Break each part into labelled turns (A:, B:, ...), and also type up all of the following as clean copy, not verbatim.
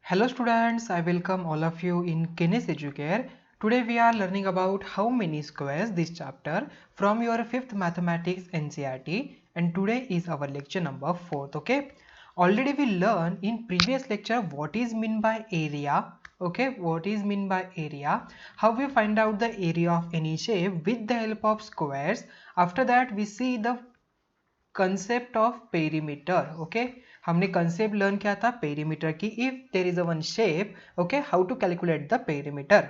A: Hello students, I welcome all of you in Kines Educare. Today we are learning about how many squares this chapter from your 5th mathematics NCERT, and today is our lecture number 4th. Okay, already we learned in previous lecture what is mean by area. Okay, what is mean by area, how we find out the area of any shape with the help of squares. After that we see the concept of perimeter. Okay, हमने concept learn किया था perimeter की. If there is a one shape, okay, how to calculate the perimeter.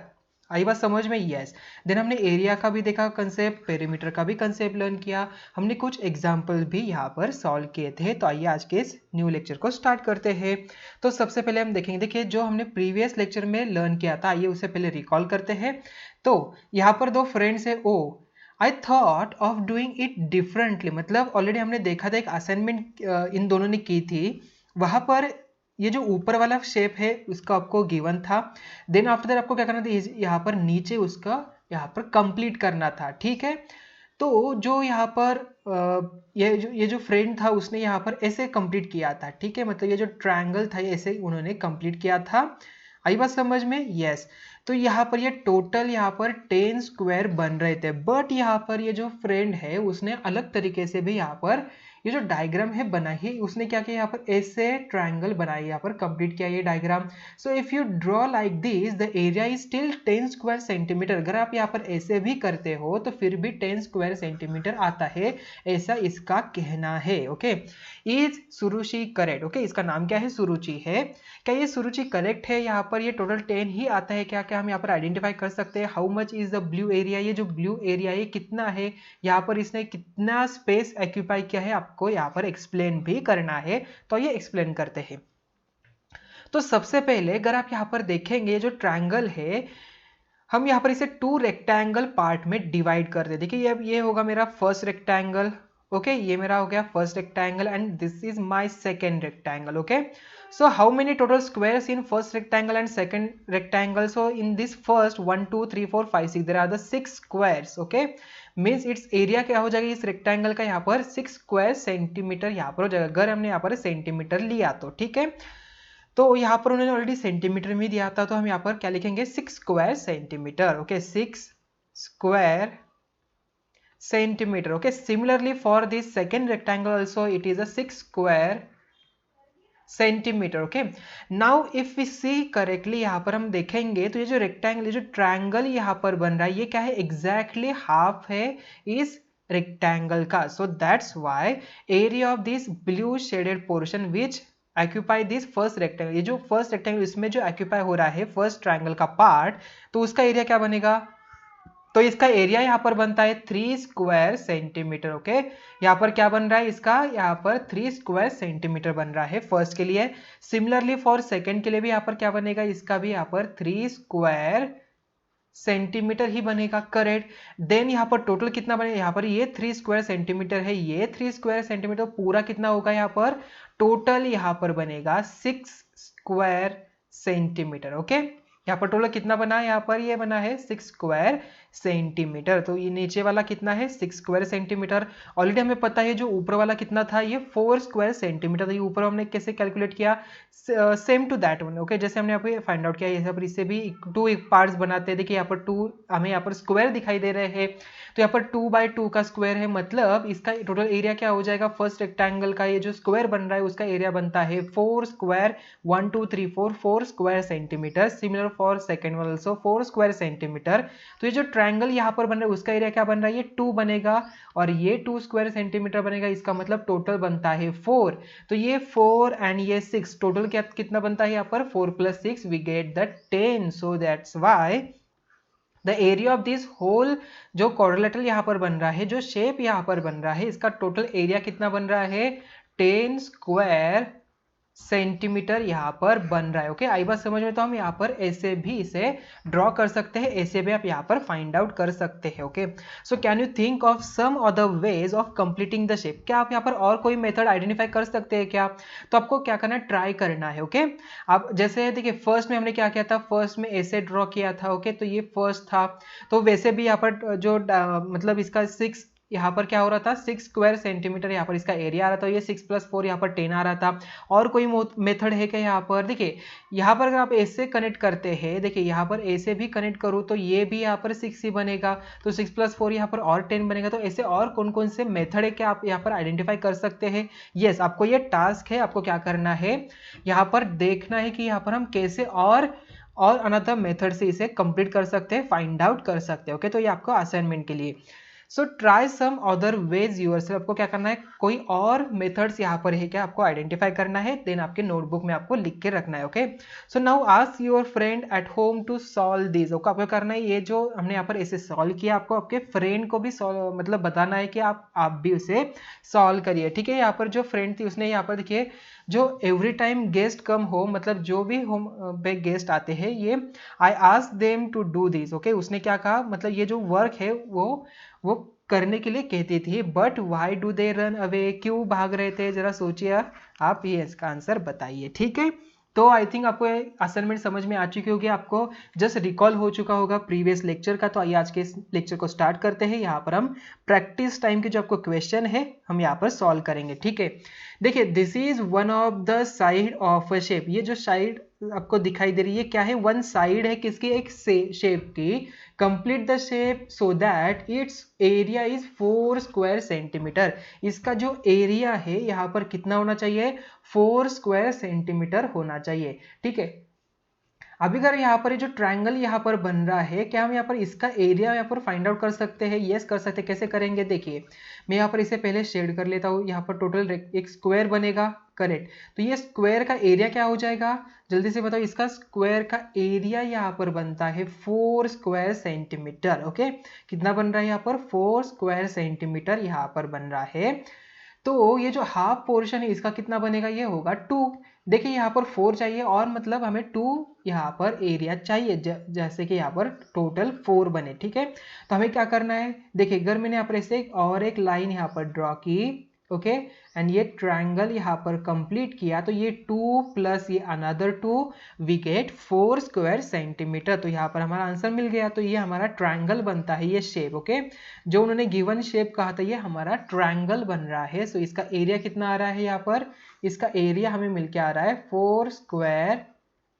A: आई बात समझ में? Yes. Then हमने area का भी देखा कंसेप्ट, पेरीमीटर का भी कंसेप्ट लर्न किया. हमने कुछ एग्जांपल भी यहाँ पर सॉल्व किए थे. तो आइए आज के इस न्यू लेक्चर को स्टार्ट करते हैं. तो सबसे पहले हम देखेंगे, देखिए जो हमने प्रीवियस लेक्चर में लर्न किया था, आइए उससे पहले रिकॉल करते हैं. तो यहाँ पर दो फ्रेंड्स है. Oh, I thought of doing it differently, मतलब ऑलरेडी हमने देखा था एक असाइनमेंट इन दोनों ने की थी. वहां पर ये जो ऊपर वाला शेप है उसका आपको गिवन था. देन आफ्टर दैट आपको क्या करना था, यहाँ पर नीचे उसका यहाँ पर कंप्लीट करना था. ठीक है. तो जो यहाँ पर ये जो फ्रेंड था उसने यहाँ पर ऐसे कंप्लीट किया था. ठीक है, मतलब ये जो ट्रायंगल था ऐसे उन्होंने कंप्लीट किया था. आई बात समझ में? यस. तो यहाँ पर ये टोटल यहाँ पर 10 स्क्वायर बन रहे थे. बट यहाँ पर ये जो फ्रेंड है उसने अलग तरीके से भी यहाँ पर ये जो डायग्राम है बनाई. उसने क्या किया, यहाँ पर ऐसे ट्रायंगल बनाई, यहाँ पर कंप्लीट किया ये diagram. So if you draw like this the area is still 10 square centimetre. अगर आप यहाँ पर ऐसे भी करते हो तो फिर भी 10 स्क्वायर सेंटीमीटर आता है, ऐसा इसका कहना है. Okay, is Suruchi correct? Okay, इसका नाम क्या है? सुरुचि है. क्या ये सुरुचि करेक्ट है? यहाँ पर ये टोटल 10 ही आता है क्या? क्या हम यहाँ पर आइडेंटिफाई कर सकते हैं? How much is the blue area? ये जो ब्लू एरिया ये कितना है, यहाँ पर इसने कितना स्पेस ऑक्यूपाई किया है, आपको यहाँ पर एक्सप्लेन भी करना है. तो ये एक्सप्लेन करते हैं. तो सबसे पहले अगर आप यहाँ पर देखेंगे जो ट्रायंगल है, हम यहाँ पर इसे 2 रेक्टेंगल पार्ट में डिवाइड कर दे. देखिए ये होगा मेरा फर्स्ट रेक्टेंगल. ओके, ये मेरा हो गया first rectangle and this is my second rectangle. Okay, so how many total squares in first rectangle and second rectangle? So in this first 1 2 3 4 5 6 there are the 6 squares. okay, means its area क्या हो जाएगा इस rectangle का, यहाँ पर 6 square centimetre यहाँ पर हो जाएगा. अगर हमने यहाँ पर सेंटीमीटर लिया तो ठीक है. तो यहाँ पर उन्होंने ऑलरेडी सेंटीमीटर में दिया था, तो हम यहाँ पर क्या लिखेंगे, 6 square centimetre. Okay, 6 square centimetre. Okay, similarly for this second rectangle also it is a 6 square centimetre. Okay, now if we see correctly, यहाँ पर हम देखेंगे तो ये जो रेक्टेंगल, ये जो ट्रायंगल यहाँ पर बन रहा है, ये क्या है, एग्जैक्टली हाफ है इस रेक्टेंगल का. सो that's why area of this blue shaded portion which occupy this first rectangle, ये जो फर्स्ट रेक्टेंगल इसमें जो ऑक्यूपाई हो रहा है फर्स्ट ट्रायंगल का पार्ट, तो उसका एरिया क्या बनेगा, तो इसका एरिया यहाँ पर बनता है 3 स्क्वायर सेंटीमीटर. ओके, यहाँ पर क्या बन रहा है इसका, यहाँ पर 3 स्क्वायर सेंटीमीटर बन रहा है फर्स्ट के लिए. सिमिलरली फॉर सेकंड के लिए भी यहाँ पर क्या बनेगा, इसका भी यहाँ पर 3 स्क्वायर सेंटीमीटर ही बनेगा. करेक्ट. देन यहाँ पर टोटल कितना बनेगा, यहाँ पर ये 3 स्क्वायर सेंटीमीटर है, ये 3 स्क्वायर सेंटीमीटर, पूरा कितना होगा यहाँ पर, टोटल यहाँ पर बनेगा 6 स्क्वायर सेंटीमीटर. ओके, यहाँ पर टोटल कितना बना है, यहाँ पर ये बना है 6 स्क्वायर सेंटीमीटर. तो ये नीचे वाला कितना है, 6 स्क्वायर सेंटीमीटर. ऑलरेडी हमें पता है जो ऊपर वाला कितना था, ये 4 स्क्वायर सेंटीमीटर था. ये ऊपर हमने कैसे कैलकुलेट किया, same to that one. Okay, जैसे हमने यहाँ पे फाइंड आउट किया, यहाँ पर इससे भी 2 पार्ट्स बनाते हैं. देखिए यहाँ पर 2 हमें यहाँ पर स्क्वायर दिखाई दे रहे हैं, तो यहाँ पर 2/2 का स्क्वायर है, मतलब इसका टोटल एरिया क्या हो जाएगा, फर्स्ट रेक्टेंगल का ये जो स्क्वायर बन रहा है उसका एरिया बनता है 4 square 1 2 3 4 4 square centimetre. Similar for second one also 4 square centimetre. तो ये जो ट्रायंगल यहाँ पर बन रहा है उसका एरिया क्या बन रहा है, ये 2 बनेगा और ये 2 स्क्वायर सेंटीमीटर बनेगा. इसका मतलब टोटल बनता है 4. तो ये 4 एंड ये 6, टोटल क्या कितना बनता है यहाँ पर, 4 + 6 we get the 10. So that's why the area of this whole, जो क्वाड्रिलेटरल यहाँ पर बन रहा है, जो शेप यहाँ पर बन रहा है, इसका टोटल एरिया कितना बन रहा है, 10 स्क्वायर सेंटीमीटर यहाँ पर बन रहा है. ओके, आई बात समझ में? तो हम यहाँ पर ऐसे भी इसे ड्रॉ कर सकते हैं, ऐसे भी आप यहाँ पर फाइंड आउट कर सकते हैं. Okay, so can you think of some other ways of completing the shape? क्या आप यहाँ पर और कोई मेथड आइडेंटिफाई कर सकते हैं क्या? तो आपको क्या करना है, ट्राई करना है. ओके, आप जैसे देखिए फर्स्ट में हमने क्या किया था, फर्स्ट में ऐसे ड्रॉ किया था. ओके, तो ये फर्स्ट था, तो वैसे भी यहाँ पर जो मतलब इसका 6 यहाँ पर क्या हो रहा था 6 स्क्वायर सेंटीमीटर यहाँ पर इसका एरिया आ रहा था, ये 6 + 4 यहाँ पर 10 आ रहा था। और कोई मेथड है क्या यहाँ पर? देखिए यहाँ पर अगर आप ऐसे कनेक्ट करते हैं, देखिए यहाँ पर ऐसे भी कनेक्ट करूँ तो ये भी यहाँ पर 6 ही बनेगा, तो 6 + 4 यहाँ पर और 10 बनेगा। तो ऐसे और कौन कौन से मेथड है क्या आप यहाँ पर आइडेंटिफाई कर सकते हैं? यस, आपको ये टास्क है, आपको क्या करना है यहाँ पर देखना है कि यहाँ पर हम कैसे और अनदर मेथड से इसे कंप्लीट कर सकते हैं, फाइंड आउट कर सकते हैं। ओके, तो ये आपको असाइनमेंट के लिए। So try some other ways yourself, आपको क्या करना है, कोई और मेथड्स यहाँ पर है क्या आपको आइडेंटिफाई करना है, देन आपके नोटबुक में आपको लिख के रखना है। Okay, so now ask your friend at home to solve this. Okay, आपको करना है ये जो हमने यहाँ पर ऐसे सॉल्व किया, आपको आपके फ्रेंड को भी मतलब बताना है कि आप भी उसे सॉल्व करिए। ठीक है, यहाँ पर जो फ्रेंड थी उसने यहाँ पर देखिए जो एवरी टाइम गेस्ट कम हो, मतलब जो भी होम पे गेस्ट आते हैं, ये I ask them to do this. Okay, उसने क्या कहा, मतलब ये जो वर्क है वो करने के लिए कहती थी, but why do they run away, क्यों भाग रहे थे, जरा सोचिए आप, ये इसका आंसर बताइए। ठीक है, तो आई थिंक आपको असाइनमेंट समझ में आ चुकी होगी, आपको जस्ट रिकॉल हो चुका होगा प्रीवियस लेक्चर का। तो आइए आज के इस लेक्चर को स्टार्ट करते हैं। यहाँ पर हम प्रैक्टिस टाइम के जो आपको क्वेश्चन है हम यहाँ पर सॉल्व करेंगे। ठीक है, देखिए this is one of the side of a shape, ये जो साइड आपको दिखाई दे रही है क्या है, वन साइड है किसकी, एक शेप की। Complete the shape so that its area is 4 square centimetre. इसका जो एरिया है यहाँ पर कितना होना चाहिए, 4 स्क्वायर सेंटीमीटर होना चाहिए। ठीक है, अभी अगर यहाँ पर जो ट्रायंगल यहाँ पर बन रहा है, क्या हम यहाँ पर इसका एरिया यहाँ पर फाइंड आउट कर सकते हैं? यस, कर सकते हैं। कैसे करेंगे, देखिए मैं यहाँ पर इसे पहले शेड कर लेता हूँ। यहाँ पर टोटल एक स्क्वायर बनेगा, करेक्ट। तो ये स्क्वायर का एरिया क्या हो जाएगा, जल्दी से बताओ। इसका स्क्वायर का एरिया यहाँ पर बनता है 4 स्क्वायर सेंटीमीटर। ओके, कितना बन रहा है यहाँ पर, 4 स्क्वायर सेंटीमीटर यहाँ पर बन रहा है। तो ये जो हाफ पोर्शन है इसका कितना बनेगा, ये होगा 2। देखिए यहाँ पर 4 चाहिए और मतलब हमें 2 यहाँ पर एरिया चाहिए, जैसे कि यहाँ पर टोटल 4 बने। ठीक है, तो हमें क्या करना है, देखिए अगर मैंने यहाँ पर ऐसे और एक लाइन यहाँ पर ड्रॉ की, ओके, एंड ये ट्रायंगल यहाँ पर कंप्लीट किया, तो ये 2 प्लस ये another 2 we get 4 square centimetre. तो यहाँ पर हमारा आंसर मिल गया। तो ये हमारा ट्रायंगल बनता है, ये शेप। ओके, जो उन्होंने गिवन शेप कहा था ये हमारा ट्रायंगल बन रहा है। सो इसका एरिया कितना आ रहा है, यहाँ पर इसका एरिया हमें मिल के आ रहा है 4 स्क्वायर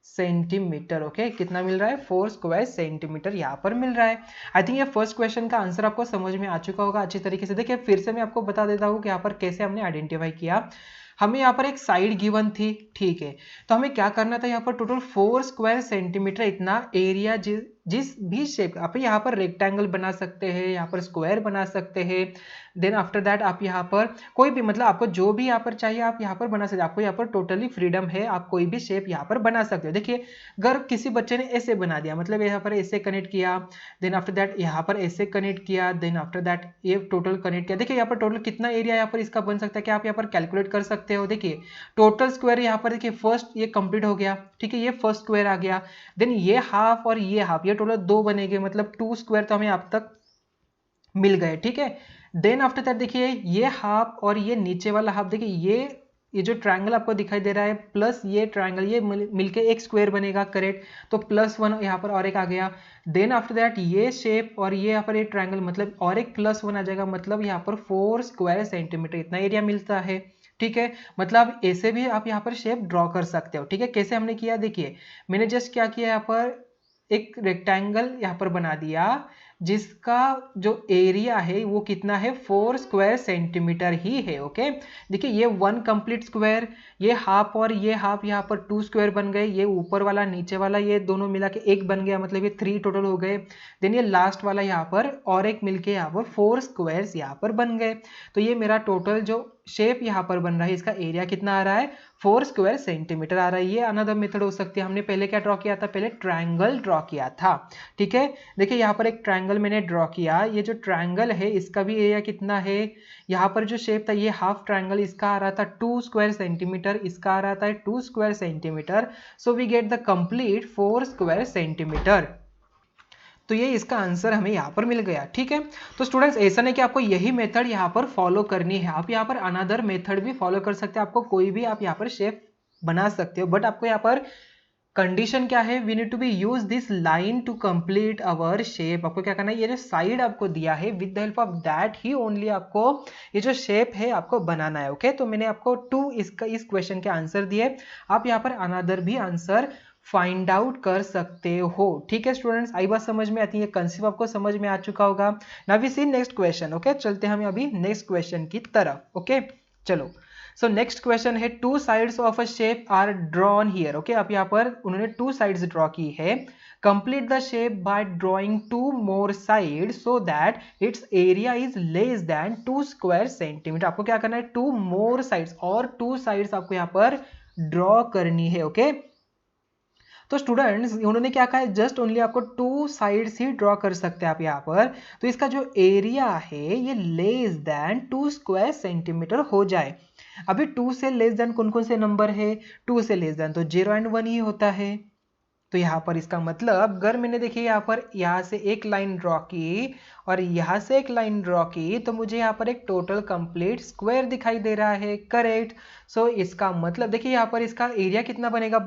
A: सेंटीमीटर। ओके, कितना मिल रहा है, 4 स्क्वायर सेंटीमीटर यहाँ पर मिल रहा है। आई थिंक ये फर्स्ट क्वेश्चन का आंसर आपको समझ में आ चुका होगा अच्छी तरीके से। देखिए फिर से मैं आपको बता देता हूँ कि यहाँ पर कैसे हमने आइडेंटिफाई किया। हमें यहाँ पर एक साइड गिवन थी, ठीक है, तो हमें क्या करना था, यहाँ पर टोटल 4 स्क्वायर सेंटीमीटर इतना एरिया, जिस भी शेप आप यहाँ पर रेक्टेंगल बना सकते हैं, यहाँ पर स्क्वायर बना सकते हैं, देन आफ्टर दैट आप यहाँ पर कोई भी, मतलब आपको जो भी यहाँ पर चाहिए आप यहाँ पर बना सकते हैं। आपको यहाँ पर टोटली फ्रीडम है, आप कोई भी शेप यहाँ पर बना सकते हो। देखिए अगर किसी बच्चे ने ऐसे बना दिया, मतलब यहाँ पर ऐसे कनेक्ट किया, देन आफ्टर दैट यहाँ पर ऐसे कनेक्ट किया, देन आफ्टर दैट ये टोटल कनेक्ट किया, देखिए यहाँ पर टोटल कितना एरिया यहाँ पर इसका बन सकता है, क्या आप यहाँ पर कैलकुलेट कर सकते हो। देखिए टोटल स्क्वायर यहाँ पर देखिए फर्स्ट ये कंप्लीट हो गया, ठीक है, ये फर्स्ट स्क्वायर आ गया, देन ये हाफ और ये हाफ, ये टोटल 2 बनेंगे, मतलब 2 स्क्वायर तो हमें अब तक मिल गए। ठीक है, देन आफ्टर दैट देखिए ये हाफ और ये नीचे वाला हाफ, देखिए ये जो ट्रायंगल आपको दिखाई दे रहा है प्लस ये ट्रायंगल, ये मिलके एक स्क्वायर बनेगा, करेक्ट। तो +1 यहाँ पर और एक आ गया। देन आफ्टर दैट ये शेप और ये यहाँ पर ये ट्रायंगल, मतलब और एक +1 आ जाएगा, मतलब यहाँ पर 4 स्क्वायर सेंटीमीटर इतना एरिया मिलता है। ठीक है, मतलब ऐसे भी आप यहाँ पर शेप ड्रॉ कर सकते हो। ठीक है, कैसे हमने किया, देखिए मैंने जस्ट क्या किया, यहाँ पर एक रेक्टेंगल यहाँ पर बना दिया जिसका जो एरिया है वो कितना है, 4 स्क्वायर सेंटीमीटर ही है। ओके, देखिए ये 1 कंप्लीट स्क्वायर, ये हाफ और ये हाफ यहाँ पर 2 स्क्वायर बन गए, ये ऊपर वाला नीचे वाला ये दोनों मिला के 1 बन गया, मतलब ये 3 टोटल हो गए। देन ये लास्ट वाला यहाँ पर और एक मिलके यहाँ पर 4 स्क्वायर्स यहाँ पर बन गए। तो ये मेरा टोटल जो शेप यहाँ पर बन रहा है इसका एरिया कितना आ रहा है, 4 स्क्वायर सेंटीमीटर आ रहा है। ये अनदर मेथड हो सकती है। हमने पहले क्या ड्रॉ किया था, पहले ट्रायंगल ड्रॉ किया था। ठीक है, देखिए यहाँ पर एक ट्रायंगल मैंने ड्रॉ किया, ये जो ट्रायंगल है इसका भी एरिया कितना है, यहाँ पर जो शेप था ये हाफ ट्रायंगल, इसका आ रहा था 2 स्क्वायर सेंटीमीटर, इसका आ रहा था 2 square centimetre. So we get the complete 4 square centimetre. तो ये इसका आंसर हमें यहाँ पर मिल गया। ठीक है, तो स्टूडेंट्स ऐसा नहीं कि आपको यही मेथड यहाँ पर फॉलो करनी है, आप यहाँ पर अनदर मेथड भी फॉलो कर सकते हैं। आपको कोई भी आप यहाँ पर शेप बना सकते हो, बट आपको यहाँ पर कंडीशन क्या है, we need to be use this line to complete our shape. आपको क्या करना है, ये जो साइड आपको दिया है with the help of that he only आपको ये जो शेप है आपको बनाना है। ओके, तो मैंने आपको 2 इस क्वेश्चन के आंसर दिए, आप यहाँ पर अनदर भी आंसर फाइंड आउट कर सकते हो। ठीक है स्टूडेंट्स, आई बात समझ में आती है, कंसेप्ट आपको समझ में आ चुका होगा। Now we see next question. Okay, चलते हैं हम अभी नेक्स्ट क्वेश्चन की तरफ। ओके चलो, सो नेक्स्ट क्वेश्चन है, two sides of a shape are drawn here. Okay, अब यहाँ पर उन्होंने 2 साइड्स ड्रॉ की है। Complete the shape by drawing 2 more side so that its area is less than 2 square centimetre. आपको क्या करना है, 2 मोर साइड्स, और 2 साइड्स आपको यहाँ पर ड्रॉ करनी है। ओके, तो स्टूडेंट्स उन्होंने क्या कहा है, जस्ट ओनली आपको 2 साइड्स ही ड्रॉ कर सकते हैं आप यहाँ पर। तो इसका जो एरिया है ये लेस देन 2 स्क्वायर सेंटीमीटर हो जाए। अभी 2 से लेस देन कौन कौन से नंबर है, 2 से लेस देन तो 0 एंड 1 ही होता है। तो यहाँ पर इसका मतलब अगर मैंने देखिए यहाँ पर यहाँ से एक लाइन ड्रॉ की और यहाँ से एक लाइन ड्रॉ की, तो मुझे यहाँ पर एक टोटल कंप्लीट स्क्वायर दिखाई दे रहा है। करेक्ट, सो इसका मतलब देखिए यहाँ पर इसका एरिया कितना बनेगा,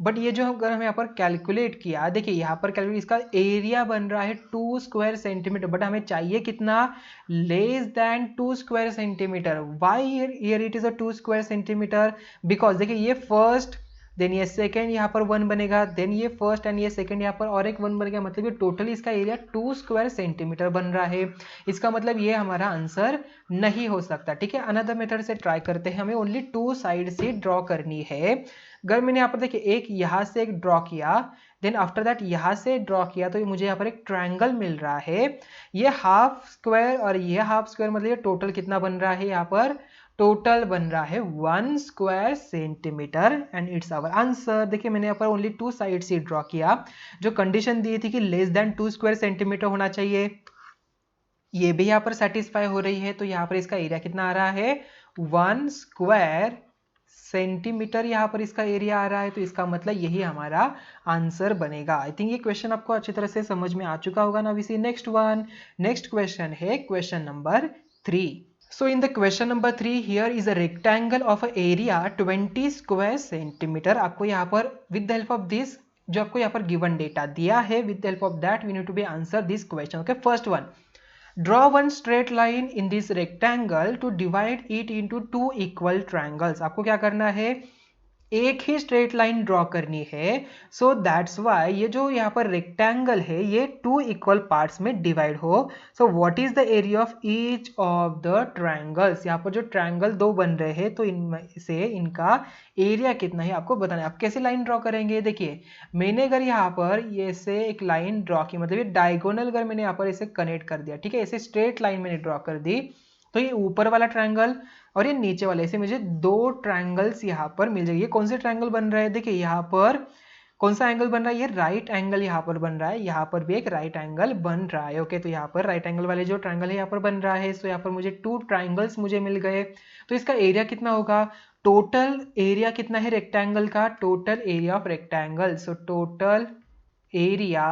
A: बट ये जो अगर हम यहाँ पर कैलकुलेट किया, देखिए यहाँ पर कैलकुलेट इसका एरिया बन रहा है 2 स्क्वायर सेंटीमीटर, बट हमें चाहिए कितना, less than 2 square centimetre. Why here it is a 2 square centimetre, because देखिए ये फर्स्ट, देन ये सेकेंड यहाँ पर 1 बनेगा, देन ये फर्स्ट एंड ये सेकेंड यहाँ पर और एक 1 बनेगा, मतलब ये टोटली इसका एरिया 2 स्क्वायर सेंटीमीटर बन रहा है। इसका मतलब ये हमारा आंसर नहीं हो सकता। ठीक है, अनदर मेथड से ट्राई करते हैं, हमें ओनली 2 साइड से ड्रॉ करनी है। अगर मैंने यहाँ पर देखिए एक यहाँ से एक ड्रॉ किया, देन आफ्टर दैट यहाँ से ड्रॉ किया, तो मुझे यहाँ पर एक ट्रायंगल मिल रहा है। ये हाफ स्क्वायर और ये हाफ स्क्वायर, मतलब ये टोटल कितना बन रहा है, यहाँ पर टोटल बन रहा है 1 square centimetre and it's our answer. देखिए मैंने यहाँ पर ओनली 2 साइड से ड्रॉ किया, जो कंडीशन दी थी कि लेस देन 2 स्क्वायर सेंटीमीटर होना चाहिए, ये भी यहाँ पर सेटिस्फाई हो रही है। तो यहाँ पर इसका एरिया कितना आ रहा है, 1 स्क्वायर सेंटीमीटर यहाँ पर इसका एरिया आ रहा है। तो इसका मतलब यही हमारा आंसर बनेगा। आई थिंक ये क्वेश्चन आपको अच्छी तरह से समझ में आ चुका होगा ना। We see next one. Next question है question number 3। So in the question number 3 here is a rectangle of a area 20 square centimeter। आपको यहाँ पर with the help of this जो आपको यहाँ पर given data दिया है, with the help of that we need to be answer this question। Okay, first one, draw one straight line in this rectangle to divide it into 2 equal triangles। आपको क्या करना है, एक ही स्ट्रेट लाइन ड्रॉ करनी है। सो that's why ये जो यहाँ पर रेक्टेंगल है ये 2 इक्वल पार्ट्स में डिवाइड हो। So what is the area of each of the triangles. यहाँ पर जो ट्रायंगल 2 बन रहे हैं तो इनमें से इनका एरिया कितना है आपको बताना है। आप कैसे लाइन ड्रॉ करेंगे, देखिए मैंने अगर यहाँ पर ये से एक लाइन ड्रॉ की, मतलब ये डायगोनल अगर मैंने यहाँ पर इसे कनेक्ट कर दिया, ठीक है, ऐसे स्ट्रेट लाइन मैंने ड्रॉ कर दी, तो ये ऊपर वाला ट्रायंगल और ये नीचे वाले, ऐसे मुझे 2 ट्रायंगल्स यहाँ पर मिल जाएगी। कौन से ट्रायंगल बन रहा है, देखिए यहाँ पर कौन सा एंगल बन रहा है, ये राइट एंगल यहाँ पर बन रहा है, यहाँ पर भी एक राइट एंगल बन रहा है। ओके, तो यहाँ पर राइट एंगल वाले जो ट्रायंगल है यहाँ पर बन रहा है। सो यहाँ पर मुझे 2 ट्रायंगल्स मुझे मिल गए। तो इसका एरिया कितना होगा, टोटल एरिया कितना है रेक्टेंगल का, total area of rectangle. So total area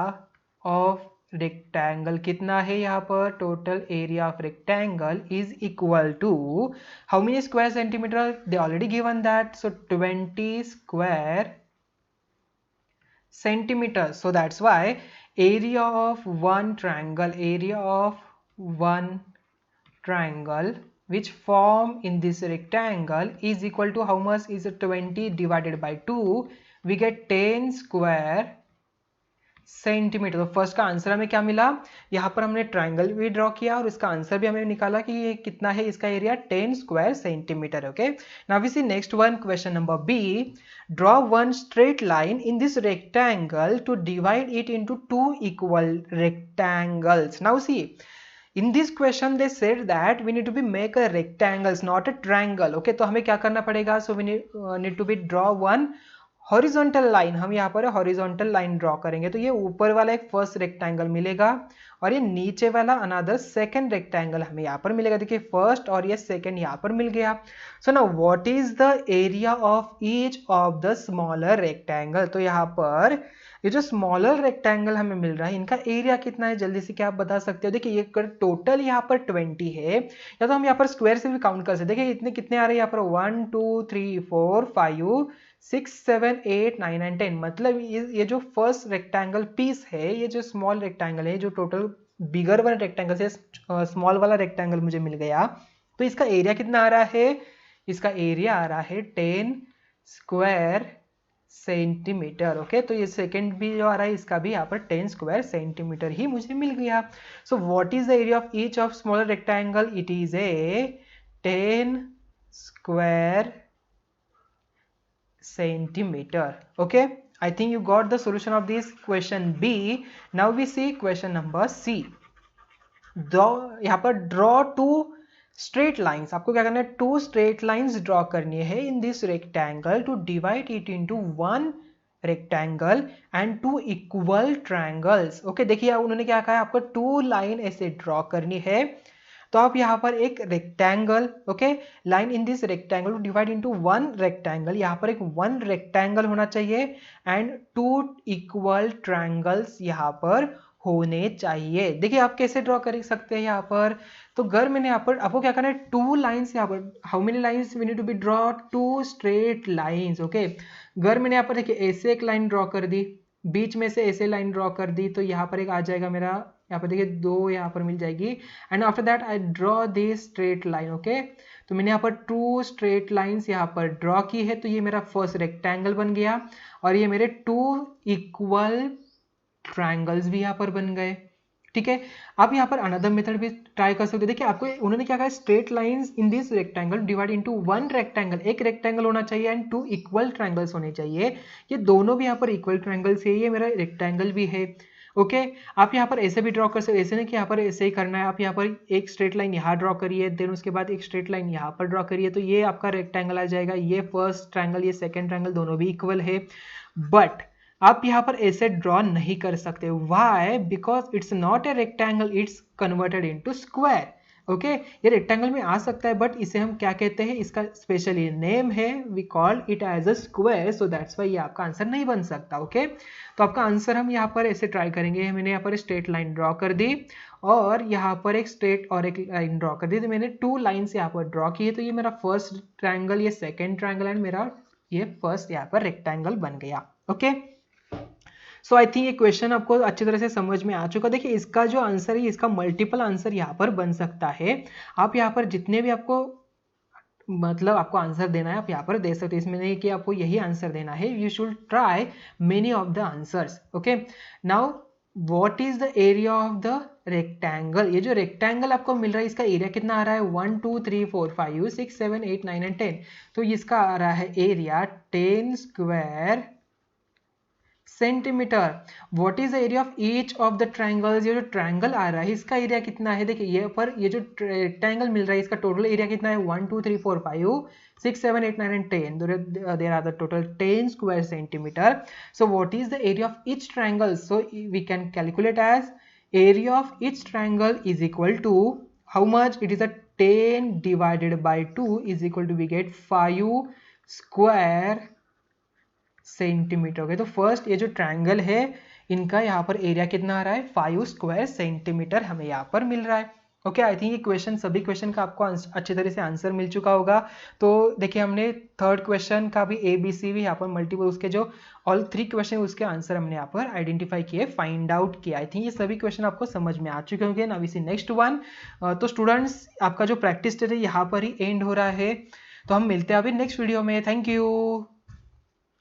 A: of rectangle कितना है यहाँ पर, total area of rectangle is equal to how many square centimetre, they already given that. So 20 square centimeters। So that's why area of one triangle which form in this rectangle is equal to how much, is 20 divided by 2, we get 10 square centimetre. तो first का answer हमें क्या मिला, यहाँ पर हमने triangle भी draw किया और इसका आंसर भी हमें निकाला कि ये कितना है, इसका area 10 square centimetre. Okay, now we see next one, question number B. Draw one straight line in this rectangle to divide it into 2 equal rectangles. Now see in this question they said that we need to be make a rectangles not a triangle। okay, तो हमें क्या करना पड़ेगा, so we need to be draw one horizontal line. हम यहाँ पर horizontal line draw करेंगे, तो ये ऊपर वाला एक फर्स्ट रेक्टेंगल मिलेगा और ये नीचे वाला अनदर सेकंड रेक्टेंगल हमें यहाँ पर मिलेगा। देखिए फर्स्ट और ये सेकंड यहाँ पर मिल गया। So now what is the area of each of the smaller rectangle. तो यहाँ पर ये जो स्मॉलर रेक्टेंगल हमें मिल रहा है इनका एरिया कितना है, जल्दी से क्या आप बता सकते हो। देखिए ये टोटल यहाँ पर 20 है, या तो हम यहाँ पर स्क्वायर से भी काउंट कर सकते हैं। देखिए इतने कितने आ रहे हैं यहाँ पर, 1 2 3 4 5 6, 7, 8, 9 एंड 10, मतलब ये जो फर्स्ट रेक्टेंगल पीस है, ये जो स्मॉल रेक्टेंगल है, जो टोटल बिगर वाला रेक्टेंगल से स्मॉल वाला रेक्टेंगल मुझे मिल गया, तो इसका एरिया कितना आ रहा है? इसका एरिया आ रहा है 10 स्क्वायर सेंटीमीटर। ओके, तो ये सेकंड भी जो आ रहा है इसका भी यहाँ पर 10 स्क्वायर सेंटीमीटर ही मुझे मिल गया। So what is the area of each of smaller rectangle? It is a 10 square centimeter. Okay, I think you got the solution of this question B. Now we see question number C. यहाँ पर draw two straight lines. आपको क्या करना है? Two straight lines draw करनी है in this rectangle to divide it into one rectangle and two equal triangles. Okay, देखिए उन्होंने क्या कहा है, आपको two line ऐसे draw करनी है। तो आप यहाँ पर एक rectangle, okay, line in this rectangle to divide into one rectangle, यहाँ पर एक वन रेक्टेंगल होना चाहिए एंड टू इक्वल ट्रायंगल्स यहाँ पर होने चाहिए। देखिए आप कैसे ड्रॉ कर सकते हैं यहाँ पर, तो अगर मैंने यहाँ पर आपको क्या करना है, टू लाइंस यहाँ पर, how many lines we need to be draw? Two straight lines. Okay, अगर मैंने यहाँ पर देखिए ऐसे एक लाइन ड्रॉ कर दी, बीच में से ऐसे लाइन ड्रॉ कर दी, तो यहाँ पर एक आ जाएगा मेरा, यहाँ पर देखिए दो यहाँ पर मिल जाएगी and after that I draw this straight line. Okay, तो मैंने यहाँ पर टू स्ट्रेट लाइंस यहाँ पर ड्रॉ की है, तो ये मेरा फर्स्ट रेक्टेंगल बन गया और ये मेरे टू इक्वल ट्रायंगल्स भी यहाँ पर बन गए। ठीक है, आप यहाँ पर अनदर मेथड भी ट्राई कर सकते हो। देखिए आपको उन्होंने क्या कहा, straight lines in this rectangle divide into one rectangle, एक रेक्टेंगल होना चाहिए एंड टू इक्वल ट्रायंगल्स होने चाहिए। ये दोनों भी यहाँ पर इक्वल ट्रायंगल्स है, ये मेरा रेक्टेंगल भी है। ओके, आप यहाँ पर ऐसे भी ड्रॉ कर सकते हो, ऐसे नहीं कि यहाँ पर ऐसे ही करना है। आप यहाँ पर एक स्ट्रेट लाइन यहाँ ड्रॉ करिए, देन उसके बाद एक स्ट्रेट लाइन यहाँ पर ड्रॉ करिए, तो ये आपका रेक्टेंगल आ जाएगा। ये फर्स्ट ट्रायंगल, ये सेकंड ट्रायंगल, दोनों भी इक्वल है। बट आप यहाँ पर ऐसे ड्रॉ नहीं कर सकते। Why? Because it's not a rectangle, it's converted into square. Okay, ये रेक्टेंगल में आ सकता है बट इसे हम क्या कहते हैं, इसका स्पेशली नेम है, we call it as a square, so that's why ये आपका आंसर नहीं बन सकता। ओके, तो आपका आंसर हम यहाँ पर ऐसे ट्राई करेंगे। मैंने यहाँ पर स्ट्रेट लाइन ड्रॉ कर दी और यहाँ पर एक स्ट्रेट और एक लाइन ड्रॉ कर दी, तो मैंने टू लाइन्स यहाँ पर ड्रॉ की है, तो ये मेरा फर्स्ट ट्रायंगल, ये सेकेंड ट्रायंगल एंड मेरा ये फर्स्ट यहाँ पर रेक्टेंगल बन गया। ओके, सो आई थिंक ये क्वेश्चन आपको अच्छी तरह से समझ में आ चुका। देखिए इसका जो आंसर है, इसका मल्टीपल आंसर यहाँ पर बन सकता है। आप यहाँ पर जितने भी आपको मतलब आपको आंसर देना है, आप यहाँ पर दे सकते हैं। इसमें नहीं कि आपको यही आंसर देना है, you should try many of the answers. Okay, now what is the area of the rectangle? ये जो रेक्टेंगल आपको मिल रहा है, इसका एरिया कितना आ रहा है? 1 2 3 4 5 6 7 8 9 एंड 10, तो इसका आ रहा है area 10 square centimetre. What is the area of each of the triangles? ये जो ट्रायंगल आ रहा है इसका एरिया कितना है? देखिए ये पर ये जो रेक्टेंगल मिल रहा है इसका टोटल एरिया कितना है? 1 2 3 4 5 6 7 8 9 and 10, there are the total 10 square centimeter. So what is the area of each triangle? So we can calculate as area of each triangle is equal to how much? It is a 10 divided by 2 is equal to, we get 5 square centimetre. Okay, तो first ये जो triangle है इनका यहाँ पर area कितना आ रहा है? 5 स्क्वायर सेंटीमीटर हमें यहाँ पर मिल रहा है। ओके, आई थिंक ये क्वेश्चन, सभी क्वेश्चन का आपको अच्छी तरह से आंसर मिल चुका होगा। तो देखिए हमने थर्ड क्वेश्चन का भी ABC भी यहाँ पर मल्टीपल, उसके जो ऑल 3 क्वेश्चन उसके आंसर हमने यहाँ पर आइडेंटिफाई किए, फाइंड आउट किया। आई थिंक ये सभी क्वेश्चन आपको समझ में आ चुके होंगे। Now we see next one. तो स्टूडेंट्स आपका जो प्रैक्टिस टेस्ट है यहाँ पर ही एंड हो रहा है, तो हम मिलते हैं अभी नेक्स्ट वीडियो में। Thank you.